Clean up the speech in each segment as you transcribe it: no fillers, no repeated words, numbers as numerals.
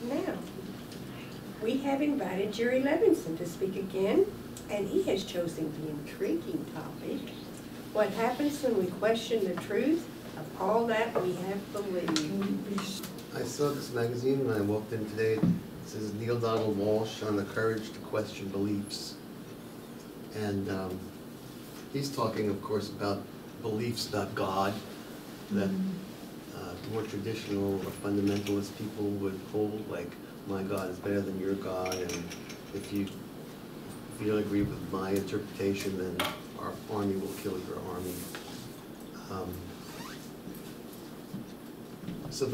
Now, we have invited Jerry Levinson to speak again, and he has chosen the intriguing topic, what happens when we question the truth of all that we have believed. I saw this magazine when I walked in today. It says Neil Donald Walsh on the courage to question beliefs. And he's talking, of course, about beliefs, not God, that more traditional or fundamentalist people would hold, like, my God is better than your God, and if you don't agree with my interpretation, then our army will kill your army. So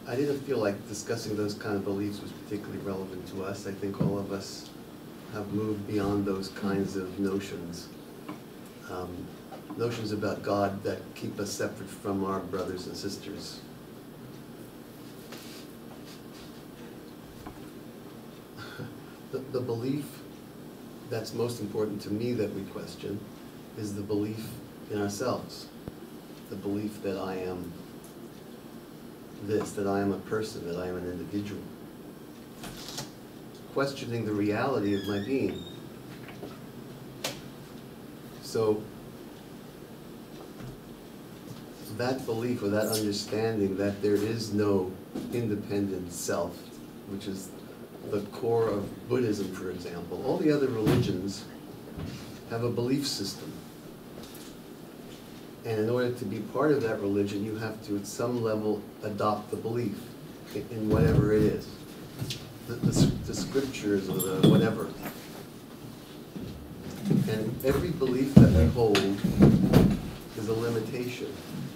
I didn't feel like discussing those kind of beliefs was particularly relevant to us. I think all of us have moved beyond those kinds of notions. Notions about God that keep us separate from our brothers and sisters. The belief that's most important to me that we question is the belief in ourselves. The belief that I am this, that I am a person, that I am an individual. Questioning the reality of my being. So that belief or that understanding that there is no independent self, which is the core of Buddhism, for example. All the other religions have a belief system. And in order to be part of that religion, you have to, at some level, adopt the belief in whatever it is. The scriptures or the whatever. And every belief that we hold is a limitation,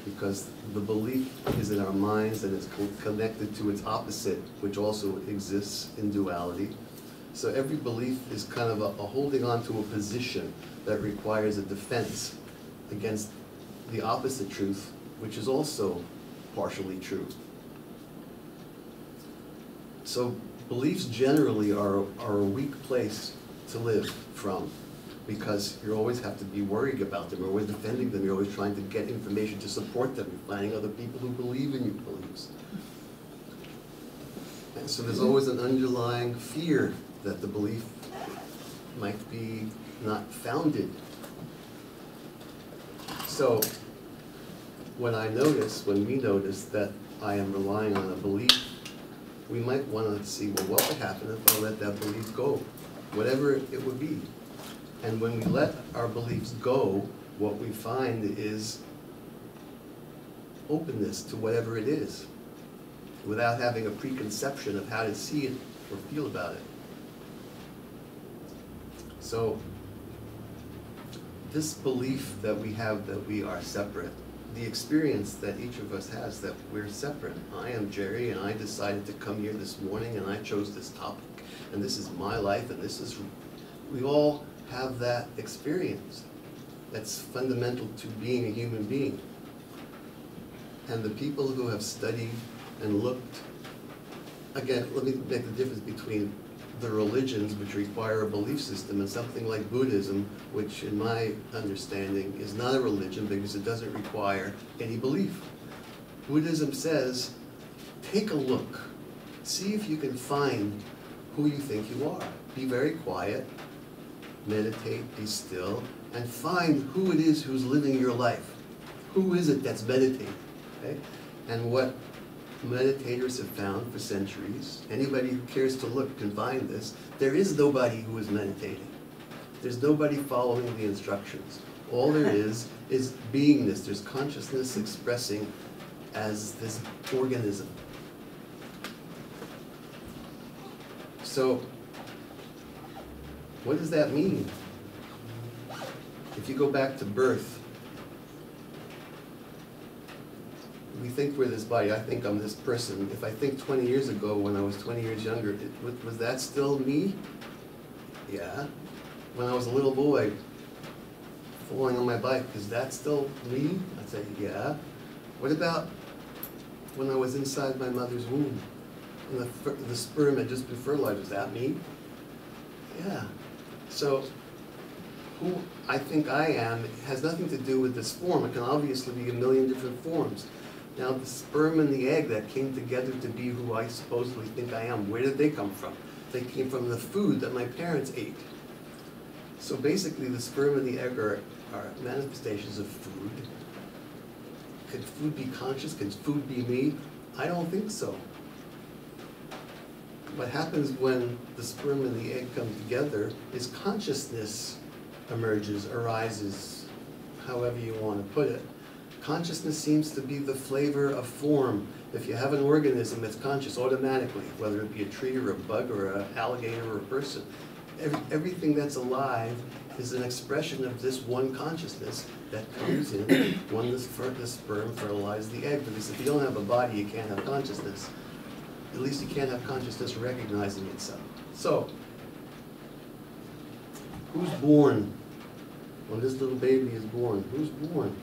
because the belief is in our minds and it's connected to its opposite, which also exists in duality. So every belief is kind of a holding on to a position that requires a defense against the opposite truth, which is also partially true. So beliefs generally are a weak place to live from, because you always have to be worried about them, you're always defending them, you're always trying to get information to support them, you're finding other people who believe in your beliefs. And so there's always an underlying fear that the belief might be not founded. So when we notice that I am relying on a belief, we might want to see, well, what would happen if I let that belief go, whatever it would be. And when we let our beliefs go, what we find is openness to whatever it is, without having a preconception of how to see it or feel about it. So this belief that we have that we are separate, the experience that each of us has that we're separate. I am Jerry, and I decided to come here this morning, and I chose this topic, and this is my life, and this is, we all have that experience that's fundamental to being a human being. And the people who have studied and looked, again, let me make the difference between the religions which require a belief system and something like Buddhism, which in my understanding is not a religion because it doesn't require any belief. Buddhism says, take a look, see if you can find who you think you are. Be very quiet, meditate, be still, and find who it is who's living your life. Who is it that's meditating? Okay? And what meditators have found for centuries, anybody who cares to look can find this, there is nobody who is meditating. There's nobody following the instructions. All there is beingness. There's consciousness expressing as this organism. So, what does that mean? If you go back to birth, we think we're this body. I think I'm this person. If I think 20 years ago when I was 20 years younger, was that still me? Yeah. When I was a little boy, falling on my bike, is that still me? I'd say, yeah. What about when I was inside my mother's womb? And the sperm had just been fertilized, was that me? Yeah. So, who I think I am has nothing to do with this form. It can obviously be a million different forms. Now the sperm and the egg that came together to be who I supposedly think I am, where did they come from? They came from the food that my parents ate. So basically the sperm and the egg are manifestations of food. Could food be conscious? Could food be me? I don't think so. What happens when the sperm and the egg come together is consciousness emerges, arises, however you want to put it. Consciousness seems to be the flavor of form. If you have an organism that's conscious automatically, whether it be a tree or a bug or an alligator or a person, everything that's alive is an expression of this one consciousness that comes in when the sperm fertilizes the egg. Because if you don't have a body, you can't have consciousness. At least you can't have consciousness recognizing itself. So, who's born? When this little baby is born, who's born?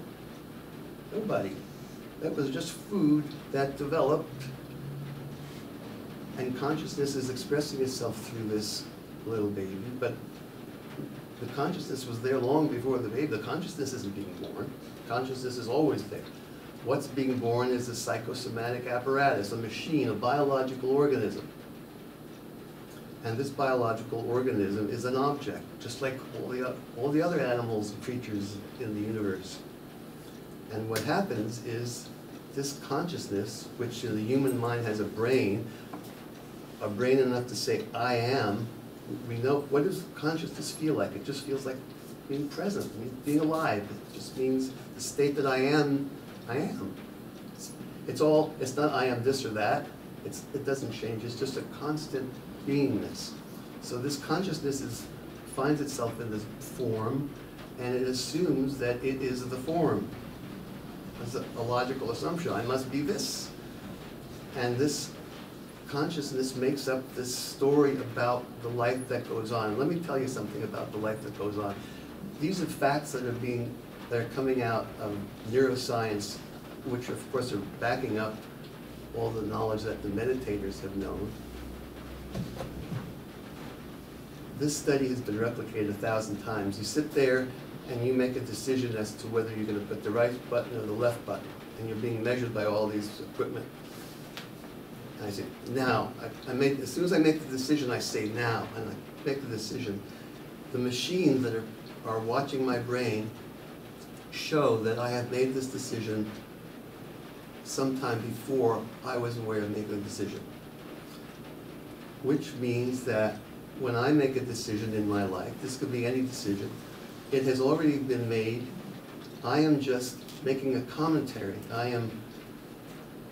Nobody. That was just food that developed, and consciousness is expressing itself through this little baby, but the consciousness was there long before the baby. The consciousness isn't being born. Consciousness is always there. What's being born is a psychosomatic apparatus, a machine, a biological organism. And this biological organism is an object, just like all the other animals and creatures in the universe. And what happens is this consciousness, which in the human mind has a brain enough to say, I am. We know, what does consciousness feel like? It just feels like being present, being alive. It just means the state that I am, I am. It's not I am this or that. It doesn't change. It's just a constant beingness. So this consciousness finds itself in this form, and it assumes that it is the form. That's a logical assumption. I must be this. And this consciousness makes up this story about the life that goes on. Let me tell you something about the life that goes on. These are facts that are coming out of neuroscience, which of course are backing up all the knowledge that the meditators have known. This study has been replicated 1,000 times. You sit there and you make a decision as to whether you're going to put the right button or the left button, and you're being measured by all these equipment. And I say, now, as soon as I make the decision, I say now, and I make the decision. The machines that are watching my brain show that I have made this decision sometime before I was aware of making the decision. Which means that when I make a decision in my life, this could be any decision, it has already been made. I am just making a commentary. I am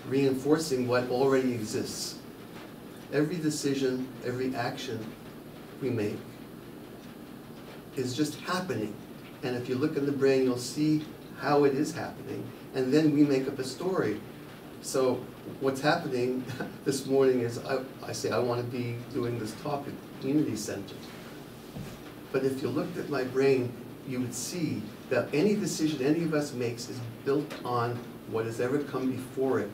reinforcing what already exists. Every decision, every action we make is just happening. And if you look in the brain, you'll see how it is happening. And then we make up a story. So what's happening this morning is I say I want to be doing this talk at community center. But if you looked at my brain, you would see that any decision any of us makes is built on what has ever come before it.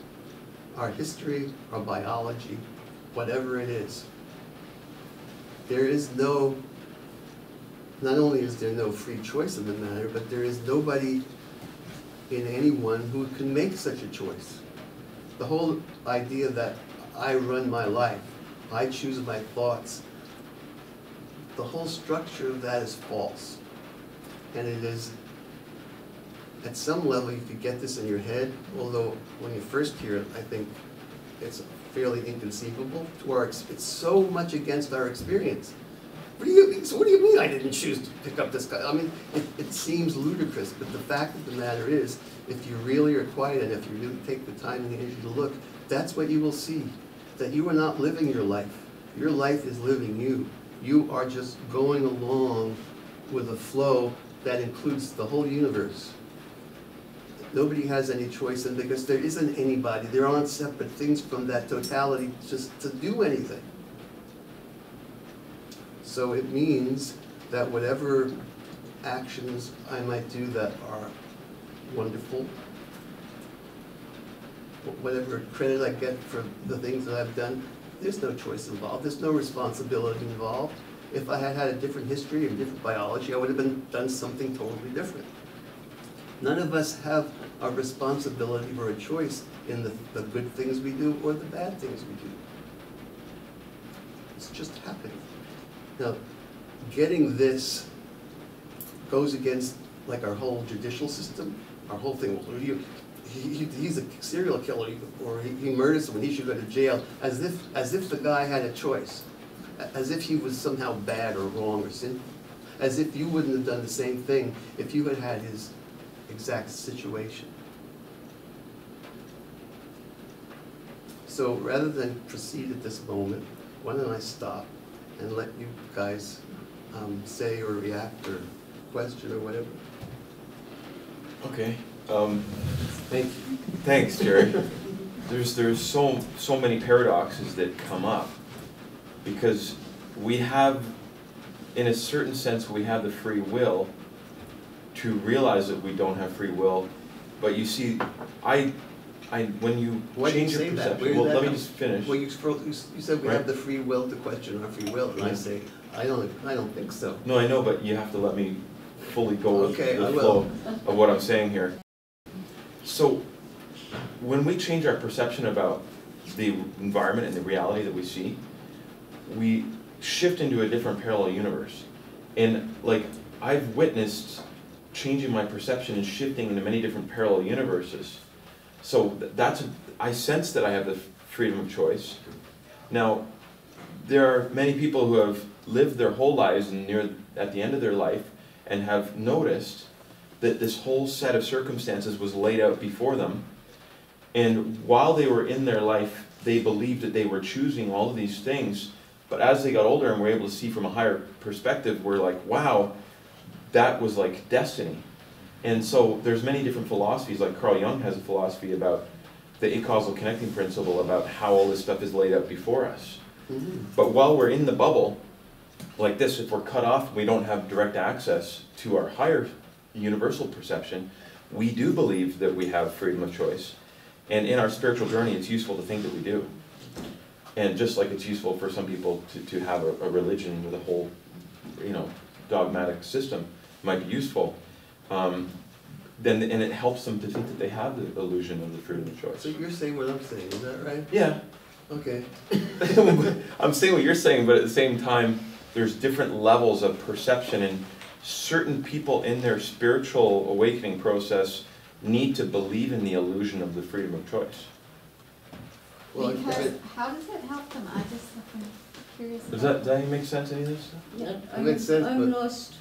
Our history, our biology, whatever it is. There is not only is there no free choice in the matter, but there is nobody in anyone who can make such a choice. The whole idea that I run my life, I choose my thoughts, the whole structure of that is false. And it is, at some level you could get this in your head, although when you first hear it, I think it's fairly inconceivable. It's so much against our experience. What do you mean I didn't choose to pick up this guy? I mean, it seems ludicrous, but the fact of the matter is, if you really are quiet and if you really take the time and the energy to look, that's what you will see. That you are not living your life. Your life is living you. You are just going along with a flow that includes the whole universe. Nobody has any choice, and because there isn't anybody, there aren't separate things from that totality just to do anything. So it means that whatever actions I might do that are wonderful, whatever credit I get for the things that I've done, there's no choice involved, there's no responsibility involved. If I had had a different history and different biology, I would have done something totally different. None of us have a responsibility or a choice in the good things we do or the bad things we do. It's just happening. Now, getting this goes against like our whole judicial system, our whole thing. He's a serial killer, or he murdered someone, he should go to jail, as if the guy had a choice, as if he was somehow bad or wrong or sinful, as if you wouldn't have done the same thing if you had had his exact situation. So rather than proceed at this moment, why don't I stop and let you guys say or react or question or whatever. Okay. Thank you. Thanks, Jerry. There's so many paradoxes that come up because we have, in a certain sense, we have the free will to realize that we don't have free will. But you see, when you change your perception, well, let me just finish. Well, you said we have the free will to question our free will, and I say I don't think so. No, I know, but you have to let me fully go with the flow of what I'm saying here. So, when we change our perception about the environment and the reality that we see, we shift into a different parallel universe. And like, I've witnessed changing my perception and shifting into many different parallel universes. So I sense that I have the freedom of choice. Now, there are many people who have lived their whole lives and at the end of their life and have noticed that this whole set of circumstances was laid out before them. And while they were in their life, they believed that they were choosing all of these things. But as they got older and were able to see from a higher perspective, we're like, wow, that was like destiny. And so there's many different philosophies, like Carl Jung has a philosophy about the acausal connecting principle, about how all this stuff is laid out before us. Mm-hmm. But while we're in the bubble, like this, if we're cut off, we don't have direct access to our higher universal perception, we do believe that we have freedom of choice. And in our spiritual journey, it's useful to think that we do. And just like it's useful for some people to have a religion with a whole, dogmatic system, might be useful. And it helps them to think that they have the illusion of the freedom of choice. So you're saying what I'm saying, is that right? Yeah. Okay. I'm saying what you're saying, but at the same time, there's different levels of perception, and certain people in their spiritual awakening process need to believe in the illusion of the freedom of choice. Well, because how does it help them? I'm curious. Does that make sense, any of this stuff? Yeah, It makes sense, I'm but lost.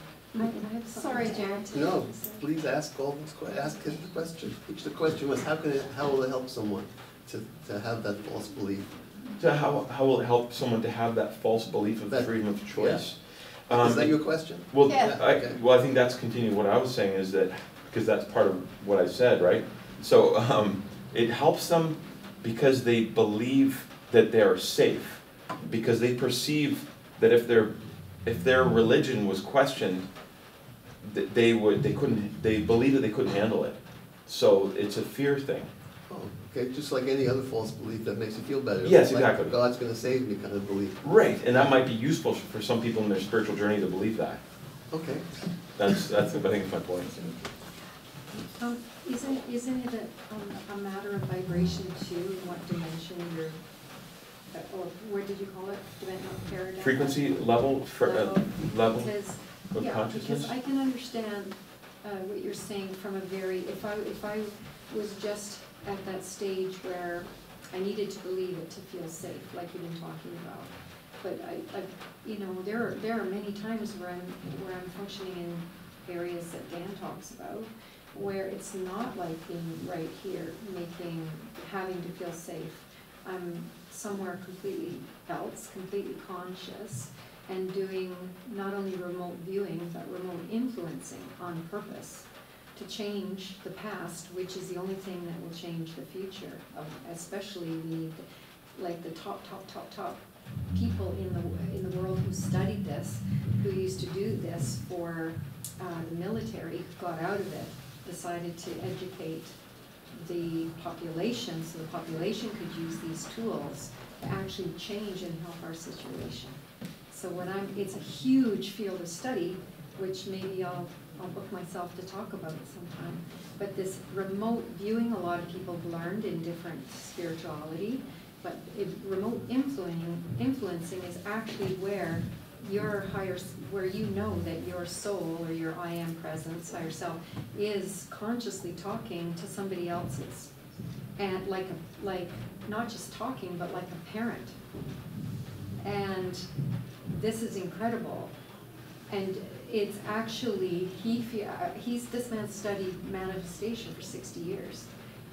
Sorry, Jared. no, please ask all those questions. Ask him the question. The question was, how will it help someone to have that false belief? So how will it help someone to have that false belief of freedom of choice? Yeah. Is that your question? Well, yeah. I think that's continuing what I was saying, is that, because that's part of what I said, right? So it helps them because they believe that they are safe, because they perceive that if their religion was questioned, they believe that they couldn't handle it. So it's a fear thing. Oh, okay, just like any other false belief that makes you feel better. Yes, like exactly. God's going to save me kind of belief. Right, and that might be useful for some people in their spiritual journey to believe that. Okay. That's I think it's my point. Isn't it a matter of vibration too, in what dimension you're, or what did you call it? Dimensional paradigm? Frequency level level Because, of yeah, consciousness? because I can understand what you're saying from a very, if I was just at that stage where I needed to believe it to feel safe, like you've been talking about. But there are many times where I'm functioning in areas that Dan talks about, where it's not like being right here, having to feel safe. I'm somewhere completely else, completely conscious, and doing not only remote viewing, but remote influencing on purpose to change the past, which is the only thing that will change the future, especially the top people in the world who studied this, who used to do this for the military, got out of it, decided to educate the population so the population could use these tools to actually change and help our situation. So it's a huge field of study, which maybe I'll I'll book myself to talk about it sometime. But this remote viewing, a lot of people have learned in different spirituality, but remote influencing is actually where your where you know that your soul or your I am presence, higher self, is consciously talking to somebody else's. And like not just talking, but like a parent. And this is incredible. And it's actually, this man studied manifestation for 60 years.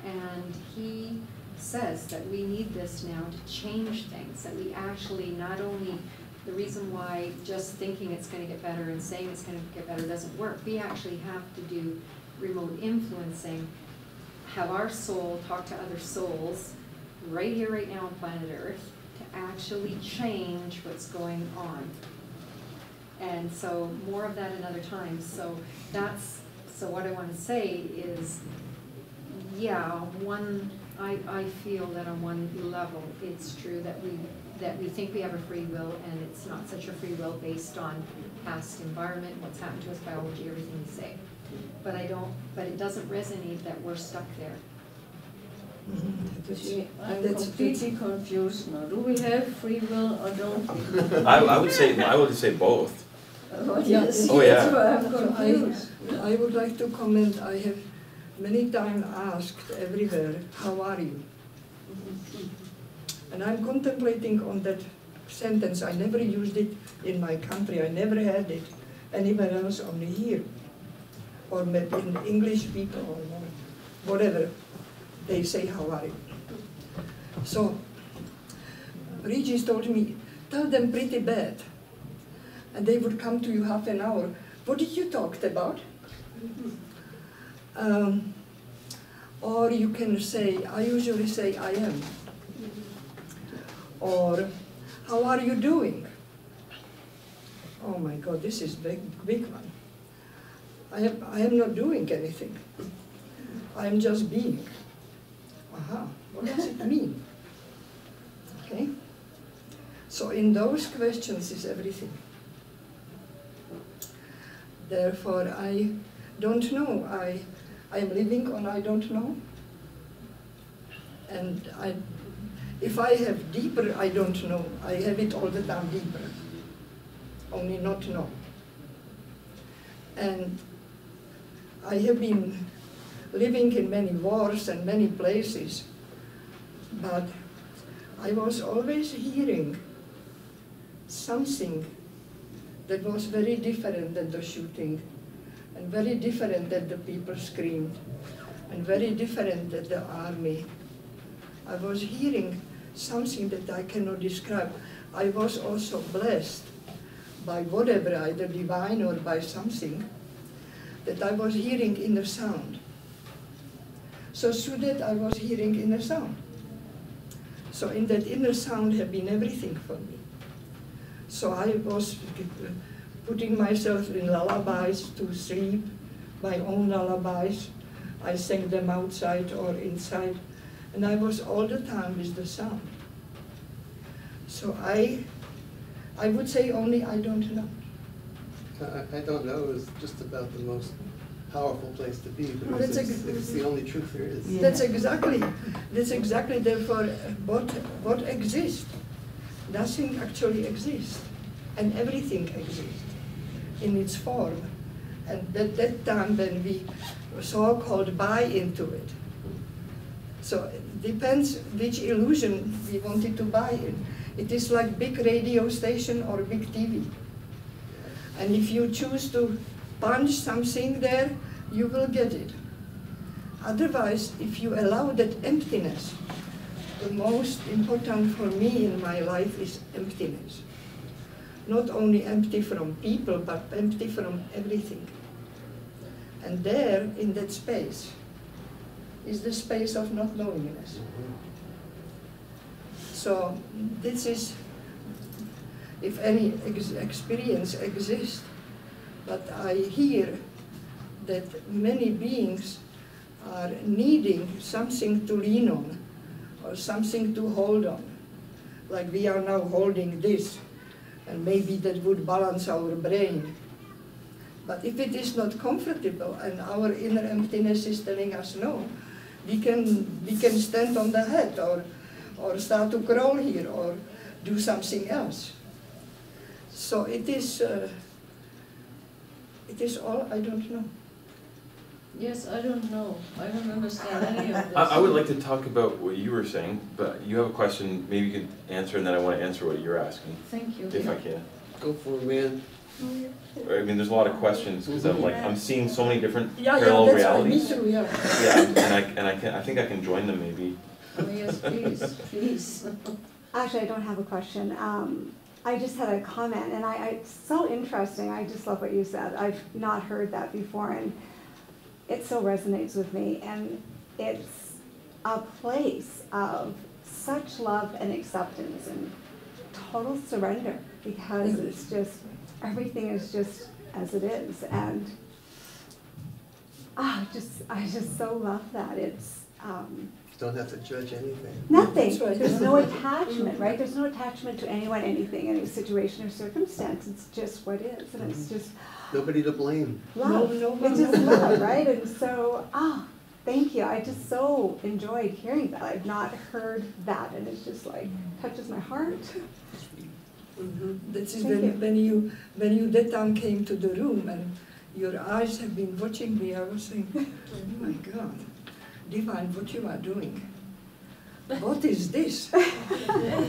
And he says that we need this now to change things, that we actually not only, the reason why just thinking it's going to get better and saying it's going to get better doesn't work. We actually have to do remote influencing, have our soul talk to other souls right here, right now on planet Earth to actually change what's going on. And so more of that another time. So what I want to say is, yeah, I feel that on one level it's true that we think we have a free will, and it's not such a free will based on past environment, what's happened to us, biology, everything you say. But it doesn't resonate that we're stuck there. That's pretty confused now. Do we have free will or don't we? I would say both. Yes. Oh, yeah. That's why I'm confused. I would like to comment. I have many times asked everywhere, how are you? And I'm contemplating on that sentence. I never used it in my country. I never had it anywhere else, only here. Or maybe in English people or whatever. They say, how are you? So, Regis told me, tell them pretty bad. And they would come to you half an hour. What did you talk about? Or you can say, I usually say, I am. Or, how are you doing? Oh my God, this is big one. I am not doing anything. I am just being. Aha, what does it mean? Okay? So in those questions is everything. Therefore, I don't know. I am living on I don't know. And if I have deeper I don't know, I have it all the time deeper. Only not know. And I have been living in many wars and many places, but I was always hearing something that was very different than the shooting, and very different than the people screamed, and very different than the army. I was hearing something that I cannot describe. I was also blessed by whatever, either divine or by something, that I was hearing inner sound. So through that I was hearing inner sound. So in that inner sound have been everything for me. So I was putting myself in lullabies to sleep, my own lullabies. I sang them outside or inside, and I was all the time with the sound. So I would say only I don't know. I don't know is just about the most powerful place to be, because it's the only truth there is. Yeah. That's exactly therefore what exists. Nothing actually exists, and everything exists in its form. And at that time when we so-called buy into it. So it depends which illusion we wanted to buy in. It is like big radio station or big TV. And if you choose to punch something there, you will get it. Otherwise, if you allow that emptiness, the most important for me in my life is emptiness. Not only empty from people, but empty from everything. And there, in that space, is the space of not knowingness. So this is, if any experience exists, but I hear that many beings are needing something to lean on, or something to hold on. Like we are now holding this, and maybe that would balance our brain. But if it is not comfortable and our inner emptiness is telling us no, we can stand on the head or start to crawl here or do something else. So it is all, I don't know. Yes, I don't know. I don't understand any of this. I would like to talk about what you were saying, but you have a question, maybe you could answer, and then I want to answer what you're asking, Thank you. if I can. Go for it, man. I mean, there's a lot of questions, because I'm seeing so many different Yeah, parallel that's right, me realities. too, yeah. Yeah, I think I can join them maybe. Oh, yes, please, please. Actually, I don't have a question. I just had a comment, and it's so interesting. I just love what you said. I've not heard that before, and it so resonates with me. And it's a place of such love and acceptance and total surrender, because it's just, everything is just as it is. And I just so love that. It's You don't have to judge anything. nothing. That's right. There's no attachment, right? There's no attachment to anyone, anything, any situation or circumstance. It's just what is, and it's just Nobody to blame. love. No, It's just love, right? And so, thank you. I just so enjoyed hearing that. I've not heard that, and it's just like touches my heart. This is Thank when you that time came to the room and your eyes have been watching me, I was saying, oh my God, Divine, what you are doing. What is this?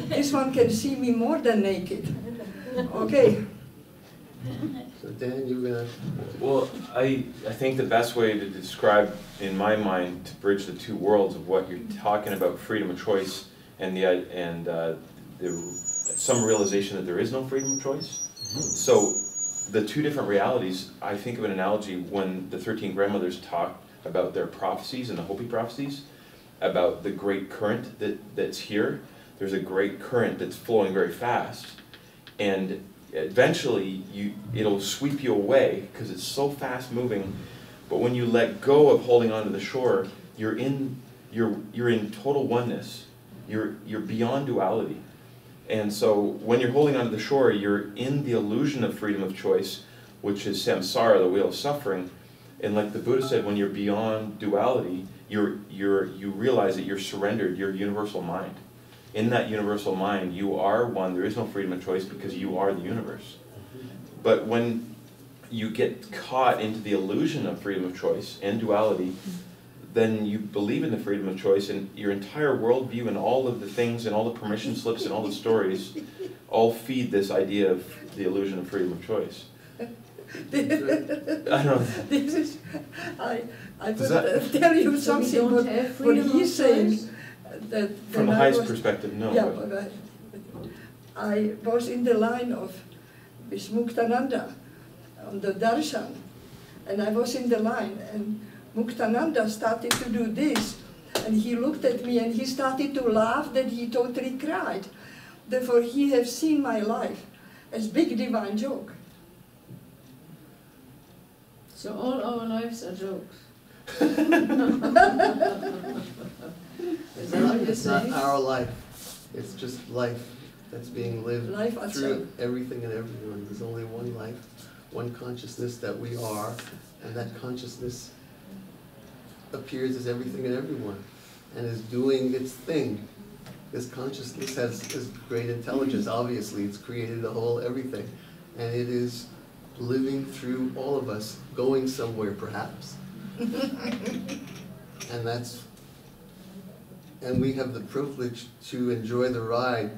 This one can see me more than naked. Okay. So Dan, you're gonna. Well, I think the best way to describe, in my mind, to bridge the two worlds of what you're talking about, freedom of choice, and some realization that there is no freedom of choice. So the two different realities, I think of an analogy when the 13 grandmothers talked about their prophecies and the Hopi prophecies, about the great current that's here. There's a great current that's flowing very fast, and eventually it'll sweep you away because it's so fast moving. But when you let go of holding onto the shore, you're in total oneness. You're beyond duality. And so when you're holding onto the shore, you're in the illusion of freedom of choice, which is samsara, the wheel of suffering. And like the Buddha said, when you're beyond duality, you realize that you're surrendered, you're universal mind. In that universal mind, you are one. There is no freedom of choice because you are the universe. But when you get caught into the illusion of freedom of choice and duality, then you believe in the freedom of choice, and your entire worldview and all of the things and all the permission slips and all the stories all feed this idea of the illusion of freedom of choice. I don't know. This is, I Does will tell you So we something, don't have what freedom he's of saying. choice? That From the when I highest was- perspective, no. Yeah, but- but I was in the line of Muktananda on the darshan, and I was in the line, and Muktananda started to do this, and he looked at me and he started to laugh that he totally cried. Therefore, he has seen my life as big divine joke. So all our lives are jokes. Is that what you're It's not saying? our life. It's just life that's being lived Life through outside. everything and everyone. There's only one life, one consciousness that we are, and that consciousness appears as everything and everyone, and is doing its thing. This consciousness has great intelligence. Obviously, it's created the whole everything, and it is living through all of us, going somewhere perhaps. And we have the privilege to enjoy the ride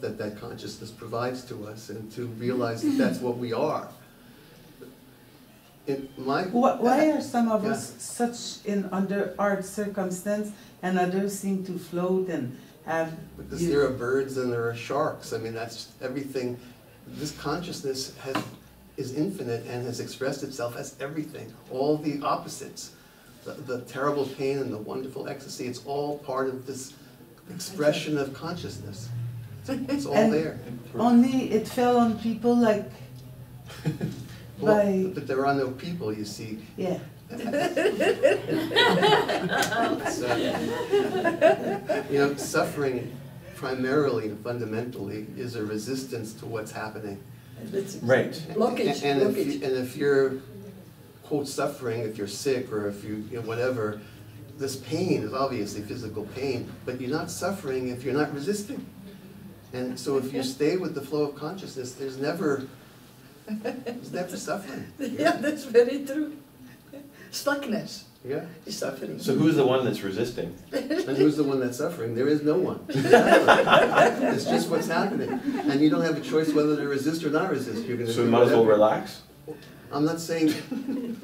that consciousness provides to us, and to realize that that's what we are. Why are some of Yeah. us such under hard circumstance and others seem to float and have... Because there are birds and there are sharks. I mean, that's everything. This consciousness is infinite and has expressed itself as everything, all the opposites. The terrible pain and the wonderful ecstasy, it's all part of this expression of consciousness. It's all And there. only it fell on people like... Well, but there are no people, you see. Yeah. So, suffering primarily and fundamentally is a resistance to what's happening. That's Right. blockage, And blockage. if you're quote, suffering if you're sick or if you know, whatever. This pain is obviously physical pain, but you're not suffering if you're not resisting. And so if you stay with the flow of consciousness, there's never suffering. Yeah, that's very true. Stuckness Yeah. is suffering. So who's the one that's resisting? And who's the one that's suffering? There is no one. It's just what's happening. And you don't have a choice whether to resist or not resist. You're going to So we might as well relax? I'm not saying,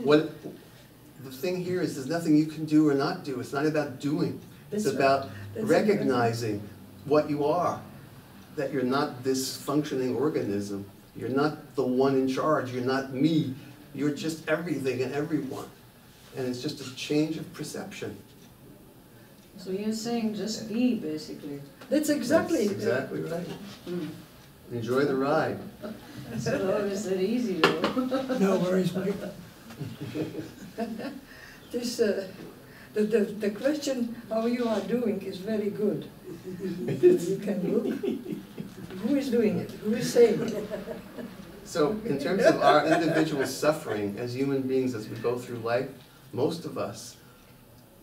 what, the thing here is there's nothing you can do or not do. It's not about doing. It's That's about right. That's recognizing what you are. That you're not this functioning organism. You're not the one in charge. You're not me. You're just everything and everyone. And it's just a change of perception. So you're saying just be, basically. That's exactly. That's exactly right. Mm. Enjoy the ride. It's not always that easy, though. No worries, Mike. This, the question how you are doing is very good. You can look. Who is doing it? Who is saying it? So in terms of our individual suffering as human beings as we go through life, most of us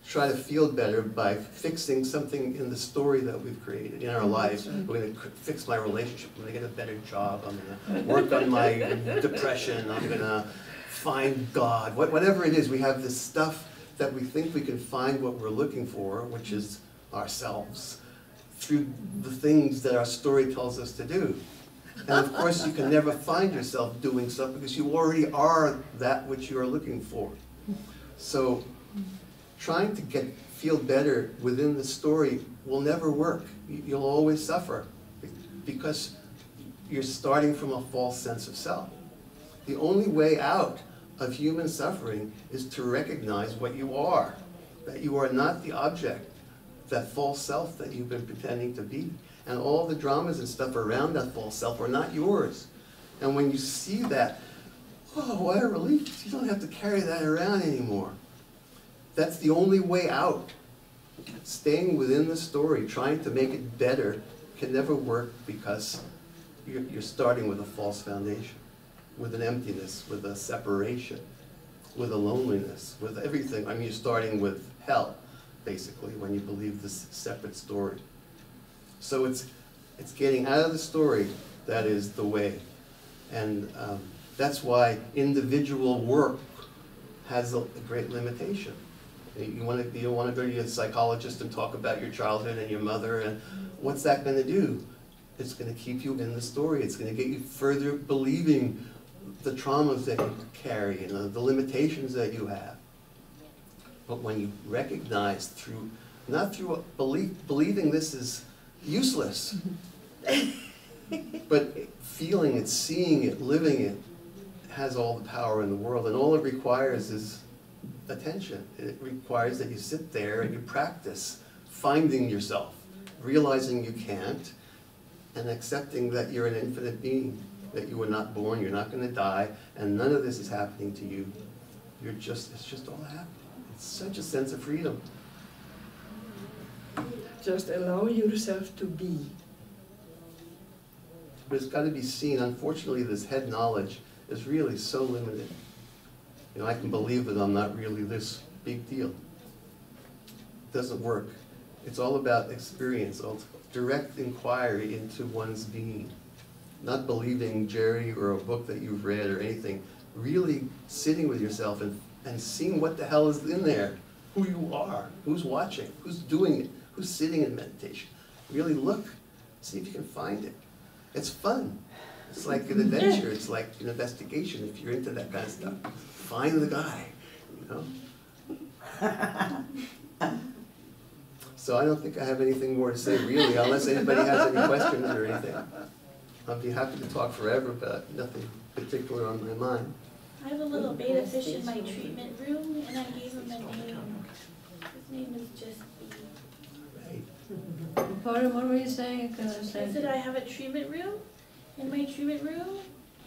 try to feel better by fixing something in the story that we've created in our lives. We're going to fix my relationship, I'm going to get a better job, I'm going to work on my depression, I'm going to find God. Whatever it is, we have this stuff that we think we can find what we're looking for, which is ourselves, through the things that our story tells us to do. And of course, you can never find yourself doing stuff because you already are that which you are looking for. So trying to feel better within the story will never work. You'll always suffer because you're starting from a false sense of self. The only way out of human suffering is to recognize what you are, that you are not the object, that false self that you've been pretending to be. And all the dramas and stuff around that false self are not yours. And when you see that, oh, what a relief. You don't have to carry that around anymore. That's the only way out. Staying within the story, trying to make it better, can never work because you're starting with a false foundation, with an emptiness, with a separation, with a loneliness, with everything. I mean, you're starting with hell, basically, when you believe this separate story. So it's getting out of the story that is the way. And that's why individual work has a great limitation. You want to go to a psychologist and talk about your childhood and your mother, and what's that going to do? It's going to keep you in the story. It's going to get you further believing the traumas that you carry and the limitations that you have. But when you recognize through, not through believing this is useless, but feeling it, seeing it, living it, has all the power in the world. And all it requires is attention. It requires that you sit there and you practice finding yourself, realizing you can't, and accepting that you're an infinite being, that you were not born, you're not going to die, and none of this is happening to you. It's just all happening. It's such a sense of freedom. Just allow yourself to be. But it's got to be seen. Unfortunately, this head knowledge is really so limited. You know, I can believe that I'm not really this big deal. It doesn't work. It's all about experience, direct inquiry into one's being. Not believing Jerry or a book that you've read or anything. Really sitting with yourself and seeing what the hell is in there. Who you are, who's watching, who's doing it, who's sitting in meditation. Really look, see if you can find it. It's fun. It's like an adventure. It's like an investigation if you're into that kind of stuff. Find the guy, you know? So I don't think I have anything more to say really, unless anybody has any questions or anything. I'd be happy to talk forever, but nothing particular on my mind. I have a little beta fish in my treatment room, and I gave him a name. His name is Just Be. Right. Pardon, what were you saying? I said I have a treatment room. In my treatment room,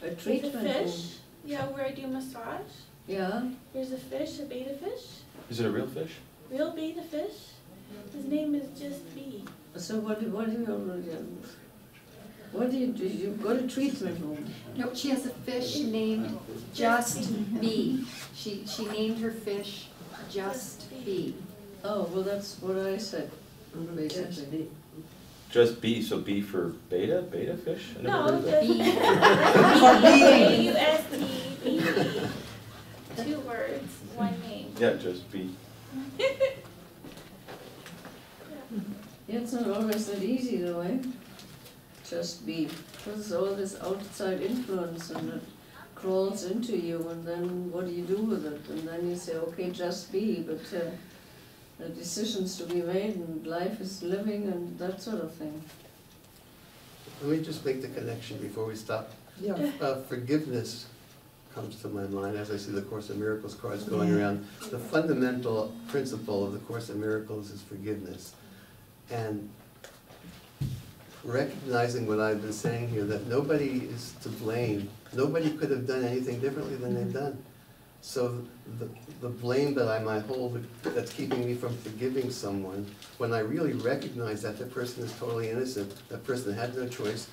A there's a treatment room? fish. Yeah, where I do massage. Yeah? There's a fish, a beta fish, Is it a real fish? real beta fish. His name is Just Be. So what do you What do? You've got a treatment room. No, she has a fish named Just Bee. She named her fish Just Bee. Oh, well, that's what I said, basically. Just B, so B for beta fish? I never heard No, of that. B-A-U-S-T-B. 2 words, 1 name. Yeah, just B. Yeah, it's not always that easy though, eh? Just be. Because all this outside influence and it crawls into you, and then what do you do with it? And then you say, okay, just be, but the decisions to be made and life is living and that sort of thing. Let me just make the connection before we stop. Yeah. Forgiveness comes to my mind as I see the Course in Miracles cards going around. The fundamental principle of the Course in Miracles is forgiveness. And recognizing what I've been saying here, that nobody is to blame. Nobody could have done anything differently than they've done. So the blame that I might hold that's keeping me from forgiving someone, when I really recognize that the person is totally innocent, that person had no choice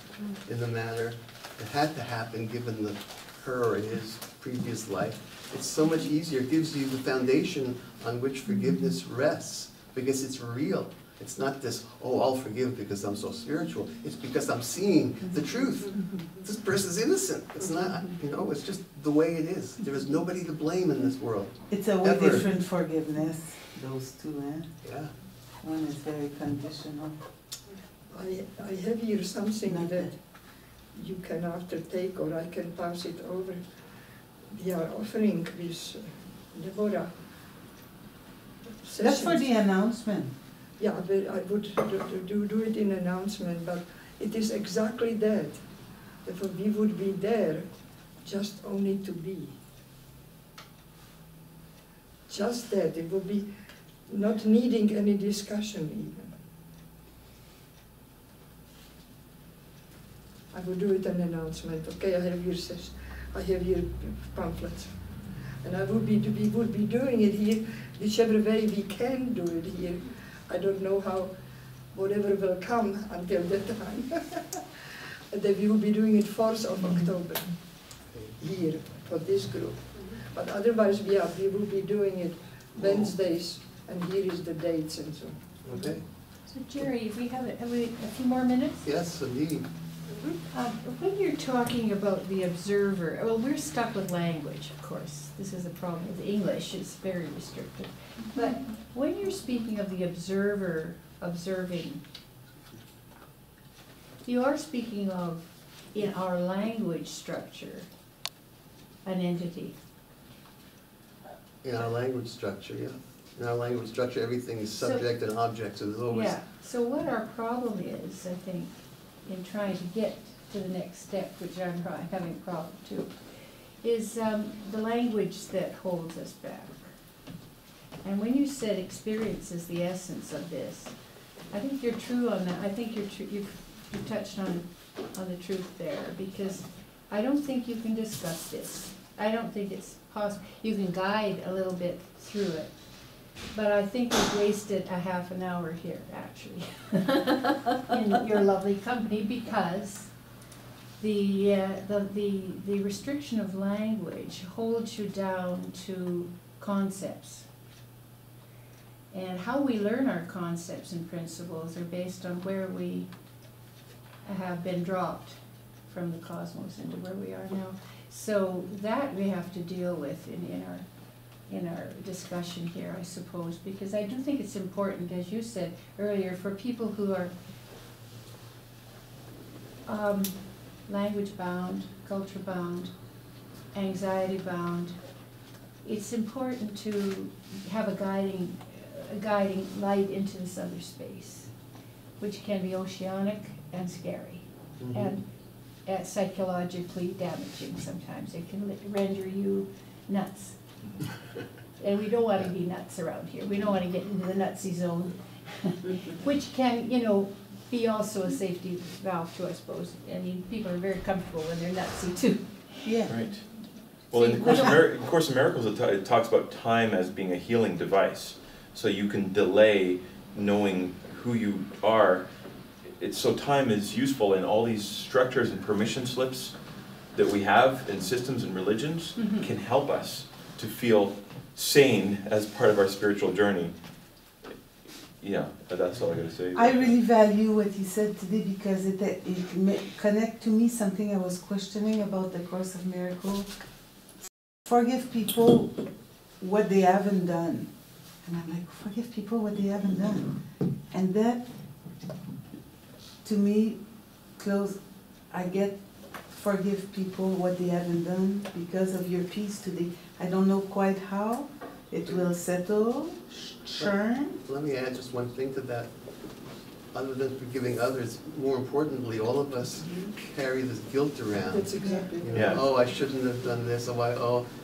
in the matter, it had to happen given her or his previous life, it's so much easier. It gives you the foundation on which forgiveness rests, because it's real. It's not this, oh, I'll forgive because I'm so spiritual. It's because I'm seeing the truth. This person's innocent. It's not, it's just the way it is. There is nobody to blame in this world. It's a way Ever. different forgiveness, those two, eh? Yeah. One is very conditional. I have here something that you can after take, or I can pass it over. We are offering this Deborah sessions. That's for the announcement. Yeah, but I would do it in announcement, but it is exactly that. If we would be there, just only to be. Just that, it would be not needing any discussion even. I would do it an announcement. Okay, I have your pamphlets. And we would be doing it here, whichever way we can do it here. I don't know how, whatever will come until that time. That we will be doing it 4th of October, here, for this group. But otherwise, we will be doing it Wednesdays, and here is the dates and so. Okay. So Jerry, we have a few more minutes? Yes, indeed. When you're talking about the observer, well, we're stuck with language, of course. This is a problem with English, it's very restricted. But when you're speaking of the observer observing, you are speaking of, in our language structure, an entity. In our language structure, yeah. In our language structure, everything is subject and object, so there's always... Yeah, so what our problem is, I think, in trying to get to the next step, which I'm having a problem too, is the language that holds us back. And when you said experience is the essence of this, I think you're true on that. I think you've touched on the truth there, because I don't think you can discuss this. I don't think it's possible. You can guide a little bit through it, but I think we've wasted a half an hour here, actually, in your lovely company, because the restriction of language holds you down to concepts. And how we learn our concepts and principles are based on where we have been dropped from the cosmos into where we are now. So that we have to deal with in our discussion here, I suppose, because I do think it's important, as you said earlier, for people who are language bound, culture bound, anxiety bound. It's important to have a guiding light into this other space, which can be oceanic and scary, and psychologically damaging sometimes. It can render you nuts. And we don't want to be nuts around here. We don't want to get into the nutsy zone, which can, be also a safety valve too, I suppose. I mean, people are very comfortable when they're nutsy too. Yeah. Right. Well, in the Course in Miracles, it talks about time as being a healing device. So you can delay knowing who you are it's so time is useful, and all these structures and permission slips that we have in systems and religions can help us to feel sane as part of our spiritual journey. Yeah, that's all I gotta say. I really value what you said today because it connect to me something I was questioning about the Course of Miracles. Forgive people what they haven't done. And I'm like, forgive people what they haven't done. And that, to me, I get forgive people what they haven't done because of your peace today. I don't know quite how it will settle, churn. Let me add just one thing to that. Other than forgiving others, more importantly, all of us carry this guilt around. That's exactly You know, Yeah. oh, I shouldn't have done this, and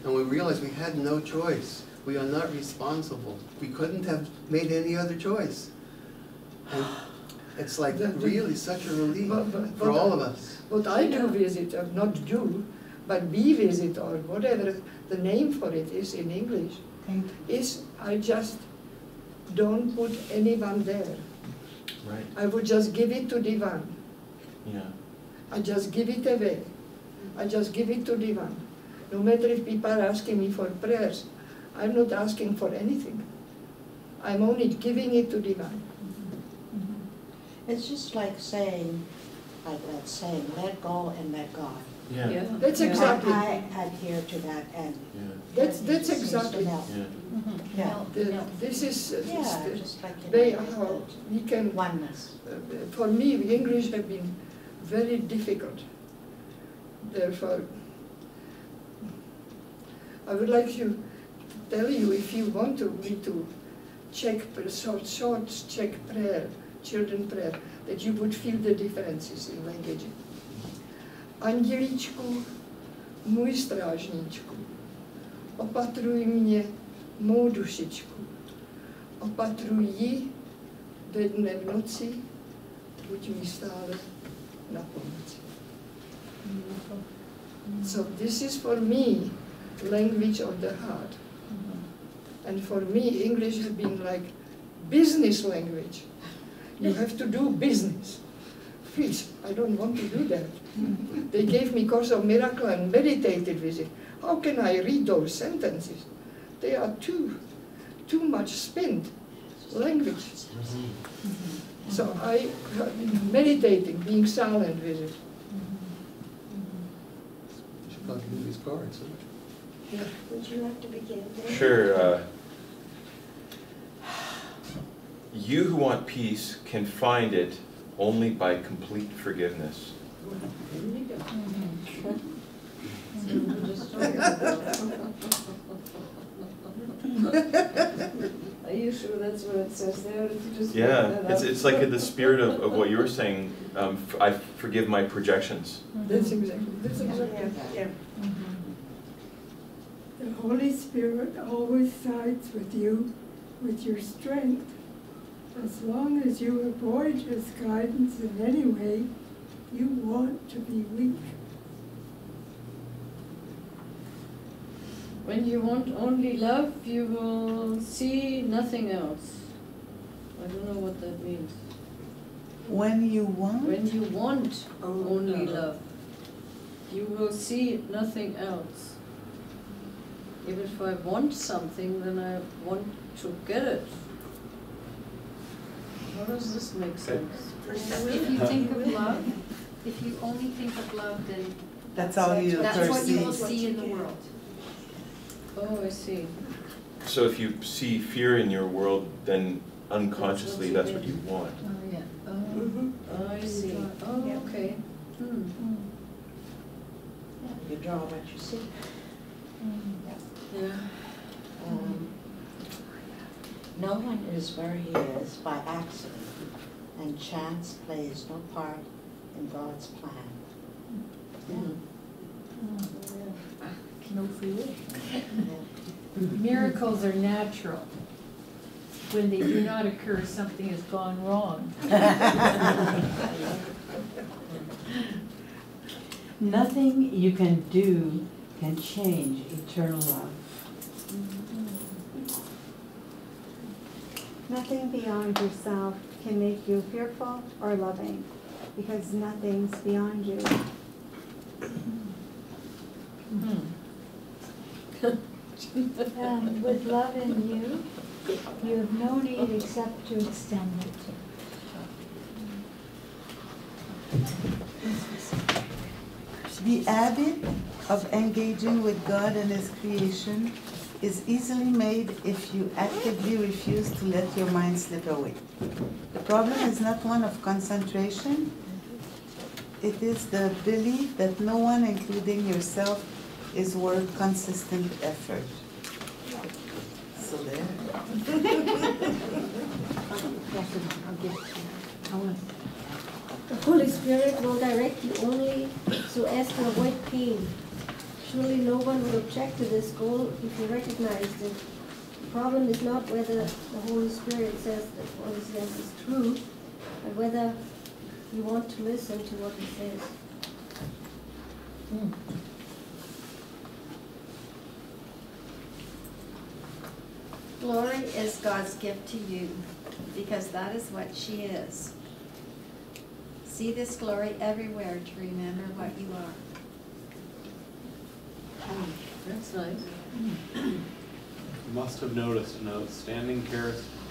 we realize we had no choice. We are not responsible. We couldn't have made any other choice. And it's like really such a relief for all of us. What I do visit, or not do, but we visit, or whatever the name for it is in English, is I just don't put anyone there. Right. I would just give it to Divan. Yeah. I just give it away. I just give it to Divan. No matter if people are asking me for prayers, I'm not asking for anything. I'm only giving it to Divan. It's just like saying, let go and let God. Yeah. That's exactly. I adhere to that, and That's it seems to exactly. help. Yeah. Yeah. This is Yeah, just like they you are know, how we can. oneness. For me, the English have been very difficult. Therefore, I would like to tell you, if you want me to check check prayer, children prayer, that you would feel the differences in language. Andělíčku, můj strážníčku, opatruj mě, mou dušičku, opatruj ji ve dne v noci, buď mi stále na pomoci. So this is for me language of the heart. And for me, English has been like business language. You have to do business. Please, I don't want to do that. They gave me Course of Miracle and meditated with it. How can I read those sentences? They are too much spent language. So I have been meditating, being silent with it. You should probably do these cards, huh? Yeah. Would you like to begin? Dan? Sure. You who want peace can find it only by complete forgiveness. Are you sure that's what it says there? Did you just Yeah, make that up? it's like the spirit of what you were saying. I forgive my projections. That's exactly. Yeah. The Holy Spirit always sides with you, with your strength. As long as you avoid His guidance in any way, you want to be weak. When you want only love, you will see nothing else. I don't know what that means. When you want? When you want only love, you will see nothing else. Even if I want something, then I want to get it. How does this make sense? If you think of love, if you only think of love, then That's all you that's what you will perceive. see in the world. Oh, I see. So if you see fear in your world, then unconsciously that's what you want. Oh, yeah. Oh, I see. Oh, Yeah. okay. You draw what you see. Yeah. No one is where he is by accident, and chance plays no part in God's plan. No fear. Miracles are natural. When they do not occur, something has gone wrong. Nothing you can do can change eternal love. Nothing beyond yourself can make you fearful or loving, because nothing's beyond you. With love in you, you have no need except to extend it. The habit of engaging with God and His creation is easily made if you actively refuse to let your mind slip away. The problem is not one of concentration. It is the belief that no one, including yourself, is worth consistent effort. So there. The Holy Spirit will direct you only so as to avoid pain. Surely no one will object to this goal if you recognize it. The problem is not whether the Holy Spirit says that what he says is true, but whether you want to listen to what he says. Glory is God's gift to you, because that is what she is. See this glory everywhere to remember what you are. That's nice. You must have noticed an outstanding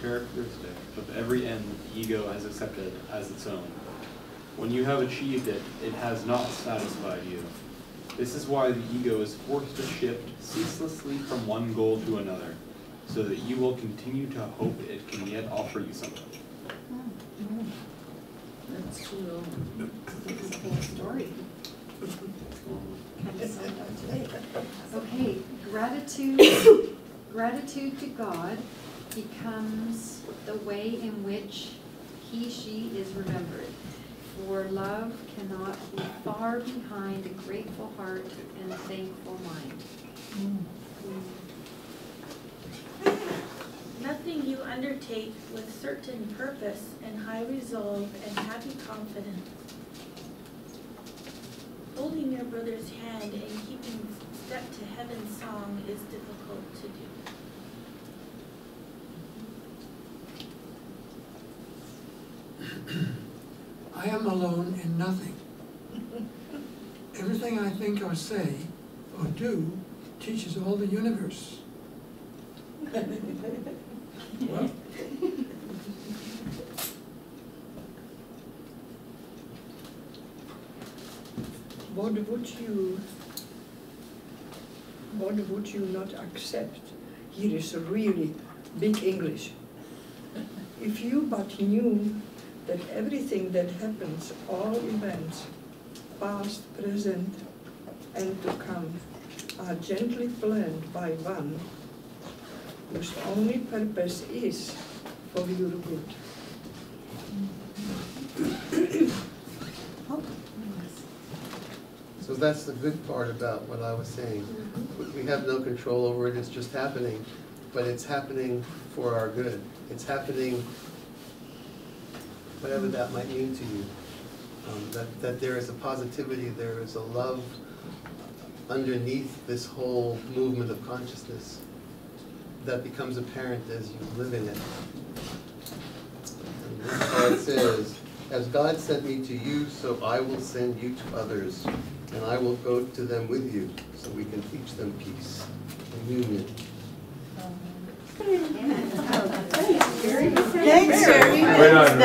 characteristic of every end that the ego has accepted as its own. When you have achieved it, it has not satisfied you. This is why the ego is forced to shift ceaselessly from one goal to another, so that you will continue to hope it can yet offer you something. That's true. That's the whole story. Kind of summed up today. Okay, gratitude to God becomes the way in which she is remembered. For love cannot be far behind a grateful heart and a thankful mind. Nothing you undertake with certain purpose and high resolve and happy confidence. Holding your brother's hand and keeping step to heaven's song is difficult to do. I am alone in nothing. Everything I think or say or do teaches all the universe. Well, what would you not accept? Here is a really big English. If you but knew that everything that happens, all events, past, present, and to come, are gently planned by one whose only purpose is for your good. So that's the good part about what I was saying. We have no control over it, it's just happening, but it's happening for our good. It's happening, whatever that might mean to you. That there is a positivity, there is a love underneath this whole movement of consciousness that becomes apparent as you live in it. And this part says, as God sent me to you, so I will send you to others, and I will go to them with you, so we can teach them peace and union. Thanks, Jerry. Right on.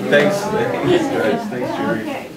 Thanks, guys. Thanks, Jerry. Okay.